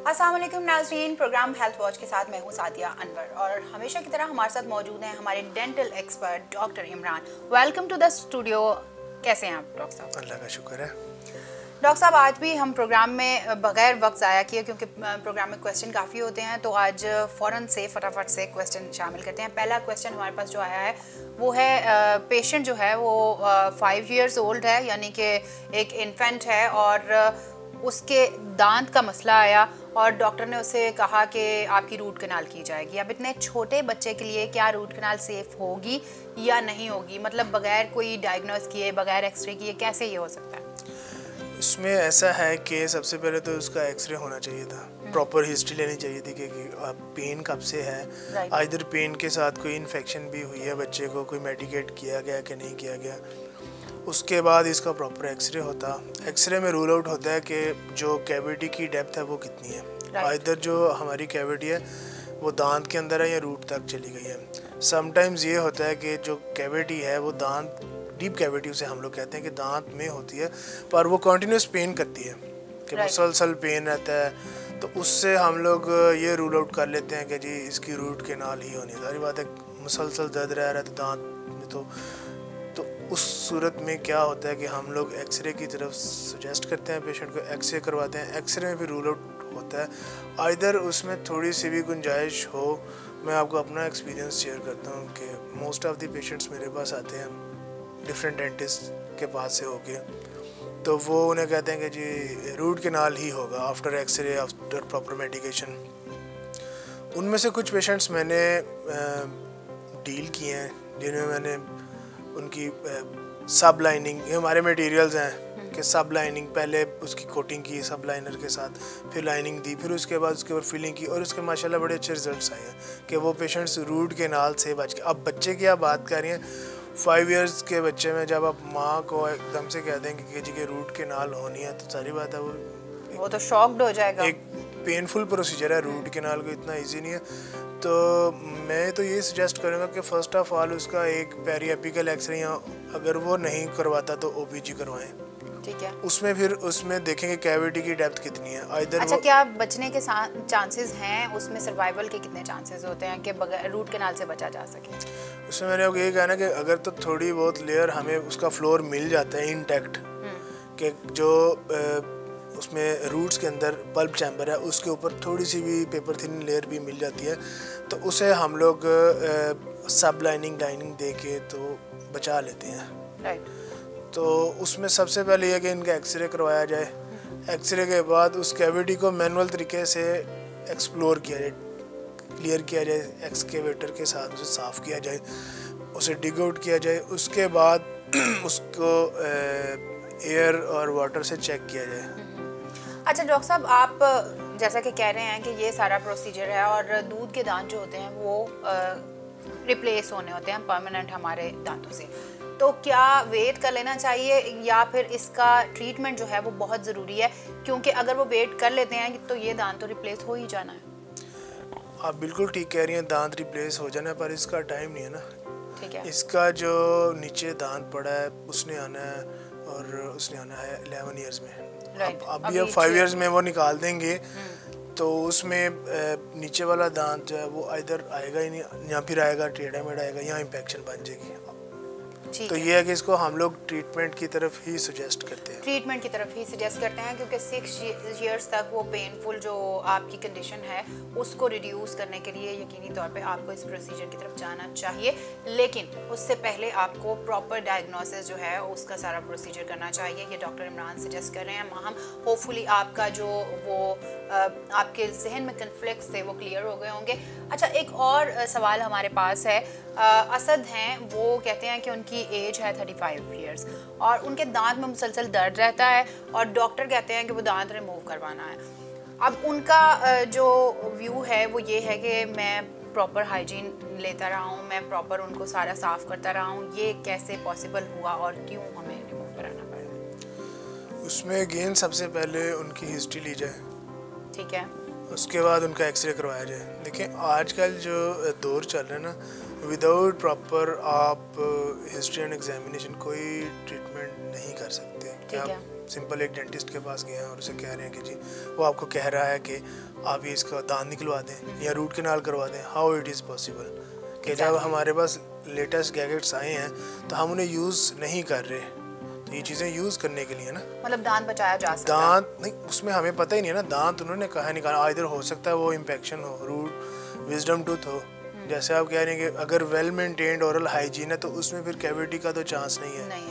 अस्सलाम वालेकुम नाज़रीन, प्रोग्राम हेल्थ वॉच के साथ मैं हूँ सादिया अनवर और हमेशा की तरह हमारे साथ मौजूद हैं हमारे dental expert doctor Imran. Welcome to the studio. कैसे हैं आप डॉक्टर साहब? अल्लाह का शुक्र है। डॉक्टर साहब, आज भी हम प्रोग्राम में बगैर वक्त ज़ाया किए, क्योंकि प्रोग्राम में क्वेश्चन काफ़ी होते हैं, तो आज फ़ौरन से फटाफट से क्वेश्चन शामिल करते हैं। पहला क्वेश्चन हमारे पास जो आया है वो है, पेशेंट जो है वो 5 years ओल्ड है, यानी कि एक इन्फेंट है और उसके दांत का मसला आया और डॉक्टर ने उसे कहा कि आपकी रूट कनाल की जाएगी। अब इतने छोटे बच्चे के लिए क्या रूट कनाल सेफ होगी या नहीं होगी? मतलब बगैर कोई डायग्नोस किए, बगैर एक्सरे किए कैसे ये हो सकता है? इसमें ऐसा है कि सबसे पहले तो उसका एक्सरे होना चाहिए था, प्रॉपर हिस्ट्री लेनी चाहिए थी कि पेन कब से है, आइदर पेन के साथ कोई इन्फेक्शन भी हुई है बच्चे को, कोई मेडिकेट किया गया कि नहीं किया गया। उसके बाद इसका प्रॉपर एक्सरे होता। एक्सरे में रूल आउट होता है कि जो कैविटी की डेप्थ है वो कितनी है, आइदर जो हमारी कैविटी है वो दांत के अंदर है या रूट तक चली गई है। समटाइम्स ये होता है कि जो कैविटी है वो दांत, डीप कैविटी उसे हम लोग कहते हैं, कि दांत में होती है पर वो कंटिन्यूस पेन करती है कि मुसलसल पेन रहता है, तो उससे हम लोग ये रूल आउट कर लेते हैं कि जी इसकी रूट केनाल ही होनी है। सारी बात है, मुसलसल दर्द रह रहा है तो दांत में तो उस सूरत में क्या होता है कि हम लोग एक्सरे की तरफ सजेस्ट करते हैं, पेशेंट को एक्सरे करवाते हैं। एक्सरे में भी रूल आउट होता है, आइदर उसमें थोड़ी सी भी गुंजाइश हो। मैं आपको अपना एक्सपीरियंस शेयर करता हूँ कि मोस्ट ऑफ द पेशेंट्स मेरे पास आते हैं डिफरेंट डेंटिस्ट के पास से होके, तो वो उन्हें कहते हैं कि जी रूट केनाल ही होगा after x-ray, after proper medication. उनमें से कुछ पेशेंट्स मैंने डील किए हैं जिन्हें मैंने उनकी सब लाइनिंग, हमारे मटेरियल्स हैं कि सब लाइनिंग पहले उसकी कोटिंग की सब लाइनर के साथ, फिर लाइनिंग दी, फिर उसके बाद उसके ऊपर फिलिंग की और उसके माशाल्लाह बड़े अच्छे रिजल्ट्स आए हैं कि वो पेशेंट्स रूट केनाल से बच के। अब बच्चे की आप बात कर रही हैं, 5 years के बच्चे में जब आप माँ को एकदम से कह देंगे कि जी के रूट केनाल होनी है, तो सारी बात है वो तो शॉक्ड हो जाएगा। एक पेनफुल प्रोसीजर है, रूट केनाल को इतना इजी नहीं है। तो मैं तो ये सजेस्ट करूँगा कि फ़र्स्ट ऑफ ऑल उसका एक पेरिएपिकल एक्सरे, या अगर वो नहीं करवाता तो ओपीजी करवाएं। ठीक है। उसमें फिर उसमें देखेंगे कैविटी की डेप्थ कितनी है। अच्छा, क्या बचने के चांसेस हैं? उसमें सर्वाइवल के कितने चांसेस होते हैं कि बगैर रूट केनाल से बचा जा सके? उसमें मैंने आपको ये कहा ना कि अगर तो थोड़ी बहुत लेयर हमें उसका फ्लोर मिल जाता है इंटैक्ट, कि जो उसमें रूट्स के अंदर पल्प चैम्बर है उसके ऊपर थोड़ी सी भी पेपर थिन लेयर भी मिल जाती है, तो उसे हम लोग सब लाइनिंग दे के तो बचा लेते हैं। राइट। तो उसमें सबसे पहले यह कि इनका एक्सरे करवाया जाए। एक्सरे के बाद उस कैविटी को मैनुअल तरीके से एक्सप्लोर किया जाए, क्लियर किया जाए, एक्सकेवेटर के साथ उसे साफ़ किया जाए, उसे डिग आउट किया जाए। उसके बाद उसको एयर और वाटर से चेक किया जाए। अच्छा डॉक्टर साहब, आप जैसा कि कह रहे हैं कि ये सारा प्रोसीजर है और दूध के दांत जो होते हैं वो रिप्लेस होने होते हैं परमानेंट हमारे दांतों से, तो क्या वेट कर लेना चाहिए या फिर इसका ट्रीटमेंट जो है वो बहुत ज़रूरी है? क्योंकि अगर वो वेट कर लेते हैं तो ये दांत तो रिप्लेस हो ही जाना है। आप बिल्कुल ठीक कह रही हैं, दांत रिप्लेस हो जाना है, पर इसका टाइम नहीं है ना। ठीक है। इसका जो नीचे दांत पड़ा है उसने आना है, और उसने आना है 11 years में। अब 5 years में वो निकाल देंगे तो उसमें नीचे वाला दांत जो है वो इधर आएगा ही नहीं, या फिर आएगा टेढ़ा मेढ़ा आएगा, यहाँ इन्फेक्शन बन जाएगी। तो ये है कि इसको हम लोग ट्रीटमेंट की तरफ ही सजेस्ट करते हैं, क्योंकि 6 years तक वो पेनफुल जो आपकी कंडीशन है उसको रिड्यूस करने के लिए यकीनी तौर पे आपको इस प्रोसीजर की तरफ जाना चाहिए, लेकिन उससे पहले आपको प्रॉपर डायग्नोसिस जो है उसका सारा प्रोसीजर करना चाहिए। ये डॉक्टर इमरान सजेस्ट कर रहे हैं। हम होपफुली आपका जो वो आपके जहन में कन्फ्लिक्ट्स थे वो क्लियर हो गए होंगे। अच्छा, एक और सवाल हमारे पास है। असद हैं, वो कहते हैं कि उनकी एज है 35 years और उनके दांत में मुसलसल दर्द रहता है और डॉक्टर कहते हैं कि वो दांत रिमूव करवाना है। अब उनका जो व्यू है वो ये है कि मैं प्रॉपर हाइजीन लेता रहा हूँ, मैं प्रॉपर उनको सारा साफ़ करता रहा हूँ, ये कैसे पॉसिबल हुआ और क्यों हमें रिमूव कराना पड़ा? उसमें अगेन सबसे पहले उनकी हिस्ट्री ली जाए, ठीक है, उसके बाद उनका एक्सरे करवाया जाए। देखिए आजकल जो दौर चल रहा है ना, विदाउट प्रॉपर आप हिस्ट्री एंड एग्जामिनेशन कोई ट्रीटमेंट नहीं कर सकते। क्या सिंपल एक डेंटिस्ट के पास गए हैं और उसे कह रहे हैं कि जी वो आपको कह रहा है कि आप ये इसका दांत निकलवा दें या रूट कैनाल करवा दें, हाउ इट इज़ पॉसिबल कि जब हमारे पास लेटेस्ट गैजेट्स आए हैं तो हम उन्हें यूज़ नहीं कर रहे। तो ये चीज़ें यूज़ करने के लिए ना, मतलब दांत बचाया जा सकता है। दांत नहीं, उसमें हमें पता ही नहीं है ना, दांत उन्होंने कहा निकाला, इधर हो सकता है वो इन्फेक्शन हो, रूट विजडम टूथ हो। जैसे आप कह रहे हैं कि अगर वेल मेंटेन्ड ओरल हाइजीन है तो उसमें फिर कैविटी का तो चांस नहीं है।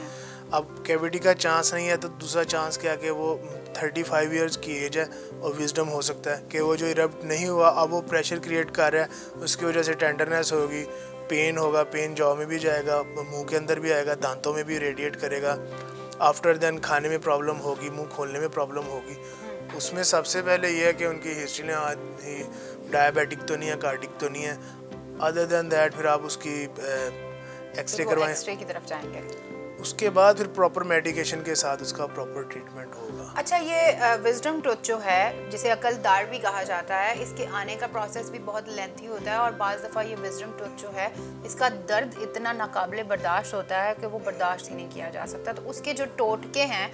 अब कैविटी का चांस नहीं है तो दूसरा चांस क्या कि वो 35 इयर्स की एज है और विजडम हो सकता है कि वो जो इरप्ट नहीं हुआ अब वो प्रेशर क्रिएट कर रहा है, उसकी वजह से टेंडरनेस होगी, पेन होगा, पेन जॉ में भी जाएगा, मुंह के अंदर भी आएगा, दांतों में भी रेडिएट करेगा, आफ्टर देन खाने में प्रॉब्लम होगी, मुंह खोलने में प्रॉब्लम होगी। उसमें सबसे पहले ये है कि उनकी हिस्ट्री में डायबिटिक तो नहीं है, कार्डिक तो नहीं है। अदर देन दैट फिर आप उसकी एक्सरे करवाएं, एक्सरे की तरफ जाएंगे, उसके बाद फिर प्रॉपर मेडिकेशन के साथ उसका प्रॉपर ट्रीटमेंट होगा। अच्छा, ये विजडम टूथ जो है जिसे अकलदार भी कहा जाता है, इसके आने का प्रोसेस भी बहुत लेंथी होता है और बाज़ दफ़ा ये विजडम टूथ जो है इसका दर्द इतना नाकाबिले बर्दाश्त होता है कि वो बर्दाश्त ही नहीं किया जा सकता। तो उसके जो टोटके हैं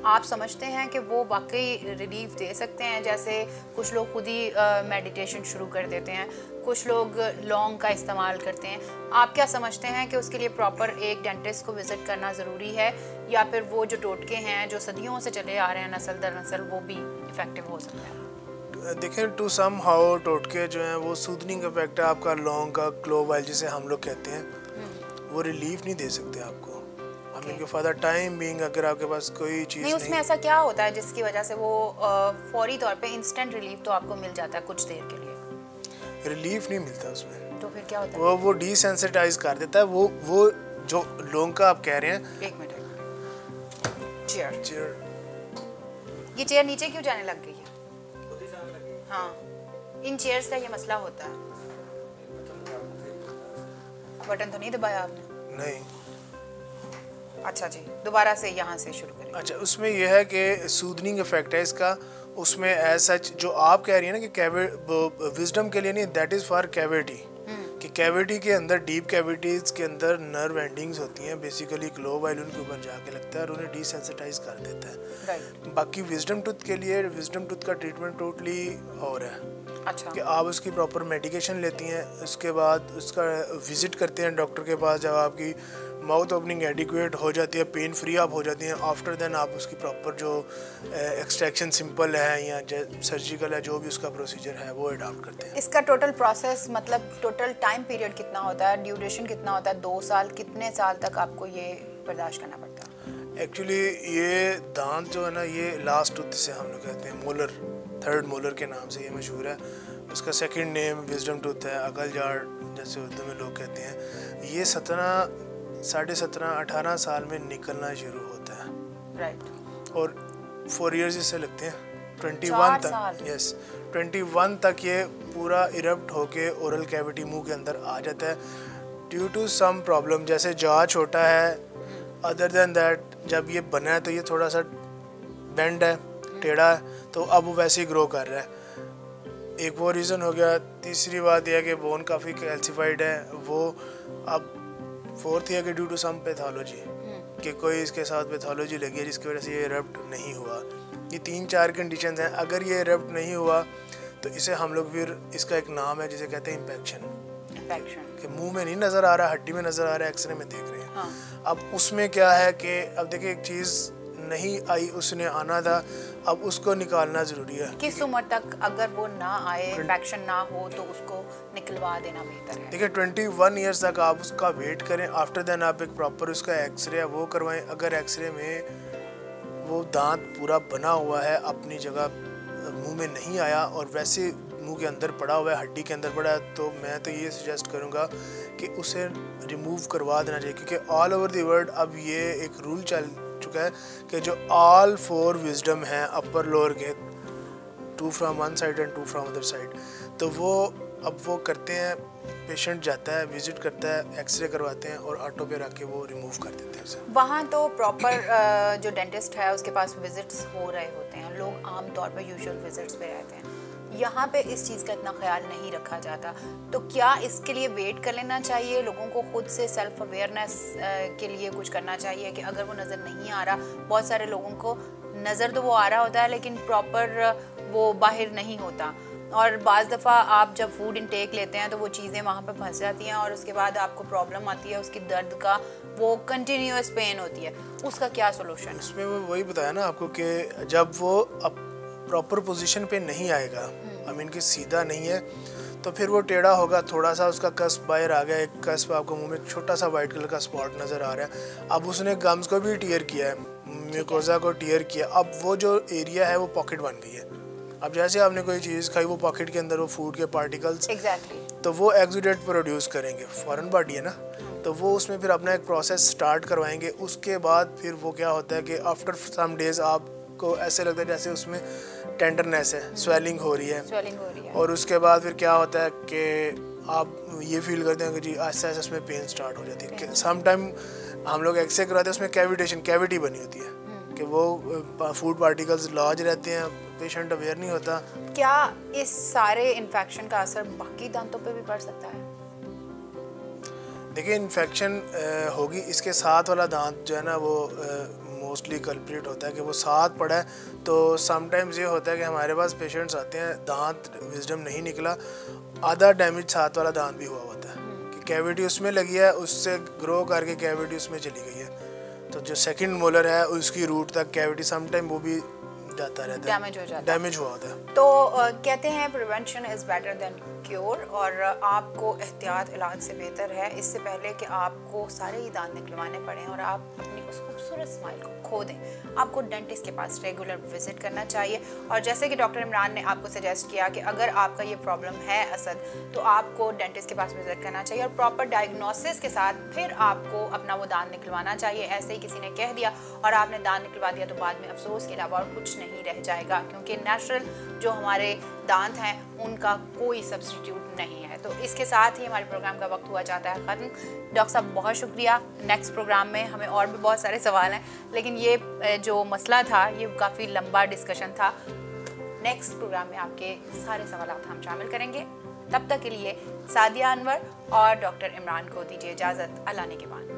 आप समझते हैं कि वो वाकई रिलीफ दे सकते हैं? जैसे कुछ लोग खुद ही मेडिटेशन शुरू कर देते हैं, कुछ लोग लौंग का इस्तेमाल करते हैं। आप क्या समझते हैं कि उसके लिए प्रॉपर एक डेंटिस्ट को विज़िट करना ज़रूरी है या फिर वो जो टोटके हैं जो सदियों से चले आ रहे हैं नस्ल दर नस्ल वो भी इफ़ेक्टिव हो सकते हैं? देखें, टू सम हाउ टोटके जो हैं वो सूदनिंग इफेक्ट है आपका लौंग का, क्लोव ऑयल जिसे हम लोग कहते हैं, वो रिलीफ नहीं दे सकते आपको। फॉर द टाइम बीइंग अगर आपके पास कोई चीज़ नहीं, उसमें ऐसा क्या होता है जिसकी वजह से वो फौरी तौर पे इंस्टेंट रिलीफ तो आपको मिल जाता है कुछ देर के लिए? रिलीफ नहीं मिलता उसमें। तो फिर क्या होता है? वो डिसेंसिटाइज कर देता है। वो जो लौंग का आप कह रहे हैं। एक मिनट, चेयर ये चेयर नीचे क्यों जाने लग गई है? हाँ, इन चेयर्स का ये मसला होता है। बटन तो नहीं दबाया आपने? नहीं। अच्छा जी, दोबारा से यहाँ से शुरू करें। अच्छा, उसमें यह है कि सूदनिंग इफेक्ट है इसका। उसमें एज सच जो आप कह रही है ना कि विजडम के लिए नहीं, दैट इज़ फॉर कैविटी, कि कैविटी के अंदर, डीप कैविटीज़ के अंदर नर्व एंडिंग्स होती हैं, बेसिकली क्लोव ऑयल उनके ऊपर जाके लगता है और उन्हें डिसेंसिटाइज कर देता है। बाकी विजडम टूथ के लिए विजडम टूथ का ट्रीटमेंट टोटली और है। अच्छा, कि आप उसकी प्रॉपर मेडिकेशन लेती हैं, उसके बाद उसका विजिट करते हैं डॉक्टर के पास, जब आपकी माउथ ओपनिंग एडिक्वेट हो जाती है, पेन फ्री आप हो जाती हैं, आफ्टर देन आप उसकी प्रॉपर जो एक्सट्रैक्शन सिंपल है या सर्जिकल है, जो भी उसका प्रोसीजर है वो अडॉप्ट करते हैं। इसका टोटल प्रोसेस मतलब टोटल टाइम पीरियड कितना होता है, ड्यूरेशन कितना होता है? 2 साल, कितने साल तक आपको ये बर्दाश्त करना पड़ता है? एक्चुअली ये दांत जो है ना, ये लास्ट टूथ से हम लोग कहते हैं, मोलर, थर्ड मोलर के नाम से ये मशहूर है। उसका सेकंड नेम विजडम टूथ है, अकल जाड़ जैसे उर्दू में लोग कहते हैं। ये 17-18 साल में निकलना शुरू होता है। राइट। और 4 इयर्स इससे लगते हैं, 21 तक। यस, 21 तक ये पूरा इरप्ट होके ओरल कैविटी मुंह के अंदर आ जाता है ड्यू टू सम प्रॉब्लम, जैसे जॉ छोटा है। अदर देन दैट जब ये बना है तो ये थोड़ा सा बेंड है, टेढ़ा है, तो अब वो वैसे ही ग्रो कर रहा है। एक वो रीज़न हो गया। तीसरी बात यह है कि बोन काफ़ी कैल्सिफाइड है वो। अब फोर्थ यह है कि ड्यू टू सम पैथोलॉजी, कि कोई इसके साथ पैथोलॉजी लगी है जिसकी वजह से ये इरप्ट नहीं हुआ। ये 3-4 कंडीशंस हैं। अगर ये इरप्ट नहीं हुआ तो इसे हम लोग फिर, इसका एक नाम है जिसे कहते हैं इम्पैक्शन, कि मुंह में नहीं नज़र आ रहा, हड्डी में नज़र आ रहा है, एक्सरे में देख रहे हैं। हाँ। अब उसमें क्या है कि अब देखिए एक चीज़ नहीं आई, उसने आना था, अब उसको निकालना ज़रूरी है। किस उम्र तक अगर वो ना आए, इन्फेक्शन ना हो, तो उसको निकलवा देना बेहतर है? देखिए 21 ईयर्स तक आप उसका वेट करें, आफ्टर देन आप एक प्रॉपर उसका एक्सरे है वो करवाएं। अगर एक्सरे में वो दांत पूरा बना हुआ है, अपनी जगह मुंह में नहीं आया और वैसे मुंह के अंदर पड़ा हुआ है, हड्डी के अंदर पड़ा है, तो मैं तो ये सजेस्ट करूँगा कि उसे रिमूव करवा देना चाहिए। क्योंकि ऑल ओवर द वर्ल्ड अब ये एक रूल चल चुका है कि जो ऑल 4 विजडम हैं अपर लोअर के, 2 from one side and 2 from other side, तो वो अब वो करते हैं, पेशेंट जाता है, विजिट करता है, एक्सरे करवाते हैं और ऑटो पे रख के वो रिमूव कर देते हैं उसे। वहाँ तो प्रॉपर जो डेंटिस्ट है उसके पास विजिट्स हो रहे होते हैं, लोग आम तौर पर यूजुअल विजिट्स पे रहते हैं। यहाँ पे इस चीज़ का इतना ख्याल नहीं रखा जाता, तो क्या इसके लिए वेट कर लेना चाहिए? लोगों को खुद से सेल्फ अवेयरनेस के लिए कुछ करना चाहिए कि अगर वो नज़र नहीं आ रहा, बहुत सारे लोगों को नज़र तो वो आ रहा होता है लेकिन प्रॉपर वो बाहर नहीं होता। और बाज़ दफ़ा आप जब फूड इनटेक लेते हैं तो वो चीज़ें वहाँ पर फंस जाती हैं और उसके बाद आपको प्रॉब्लम आती है, उसकी दर्द का वो कंटिन्यूस पेन होती है। उसका क्या सोल्यूशन है? इसमें वो वही बताया ना आपको कि जब वो अब प्रॉपर पोजीशन पे नहीं आएगा, आई मीन कि सीधा नहीं है, तो फिर वो टेढ़ा होगा, थोड़ा सा उसका कस्प बाहर आ गया, एक कस्प आपको मुंह में छोटा सा वाइट कलर का स्पॉट नज़र आ रहा है। अब उसने गम्स को भी टीयर किया है, म्यूकोजा को टीयर किया, अब वो जो एरिया है वो पॉकेट बन गई है। अब जैसे आपने कोई चीज़ खाई, वो पॉकेट के अंदर वो फूड के पार्टिकल्स तो वो एक्सुडेट प्रोड्यूस करेंगे, फॉरेन बॉडी है ना, तो वो उसमें फिर अपना एक प्रोसेस स्टार्ट करवाएंगे। उसके बाद फिर वो क्या होता है कि आफ्टर सम डेज आपको ऐसे लगता है जैसे उसमें टेंडरनेस है, स्वेलिंग हो रही है, और उसके बाद फिर क्या होता है कि आप ये फील करते हैं कि जी आहिस्ता आहिस्ता उसमें पेन स्टार्ट हो जाती है। सम टाइम हम लोग एक्सरे कराते हैं, उसमें कैविटी बनी होती है कि वो फूड पार्टिकल्स लॉज रहते हैं, पेशेंट अवेयर नहीं होता। क्या इस सारे इन्फेक्शन का असर बाकी दांतों पे भी पड़ सकता है? देखिए, इन्फेक्शन होगी, इसके साथ वाला दांत जो है ना वो मोस्टली कल्प्रिट होता है कि वो साथ पड़ा है। तो समटाइम्स ये होता है कि हमारे पास पेशेंट्स आते हैं, दांत विजडम नहीं निकला, आधा डैमेज साथ वाला दांत भी हुआ होता है कि कैविटी उसमें लगी है, उससे ग्रो करके कैविटी उसमें चली गई है, तो जो सेकंड मोलर है उसकी रूट तक कैविटी समटाइम वो भी जाता रहता है, डैमेज हुआ होता है। तो कहते हैं prevention is better than cure, और आपको एहतियात इलाज से बेहतर है। इससे पहले कि आपको सारे ही दांत निकलवाने पड़े और आप अपनी उस खूबसूरत स्माइल को खो दें, आपको डेंटिस्ट के पास रेगुलर विजिट करना चाहिए। और जैसे कि डॉक्टर इमरान ने आपको सजेस्ट किया कि अगर आपका ये प्रॉब्लम है असद, तो आपको डेंटिस्ट के पास विजिट करना चाहिए और प्रॉपर डायग्नोसिस के साथ फिर आपको अपना वो दांत निकलवाना चाहिए। ऐसे ही किसी ने कह दिया और आपने दांत निकलवा दिया तो बाद में अफसोस के अलावा और कुछ नहीं रह जाएगा, क्योंकि नेचुरल जो हमारे दांत हैं उनका कोई सब्स्टिट्यूट नहीं है। तो इसके साथ ही हमारे प्रोग्राम का वक्त हुआ जाता है ख़त्म। डॉक्टर साहब बहुत शुक्रिया। नेक्स्ट प्रोग्राम में हमें और भी बहुत सारे सवाल हैं, लेकिन ये जो मसला था ये काफ़ी लंबा डिस्कशन था। नेक्स्ट प्रोग्राम में आपके सारे सवाल हम शामिल करेंगे। तब तक के लिए सादिया अनवर और डॉक्टर इमरान को दीजिए इजाज़त। अल्लाह ने के बाद।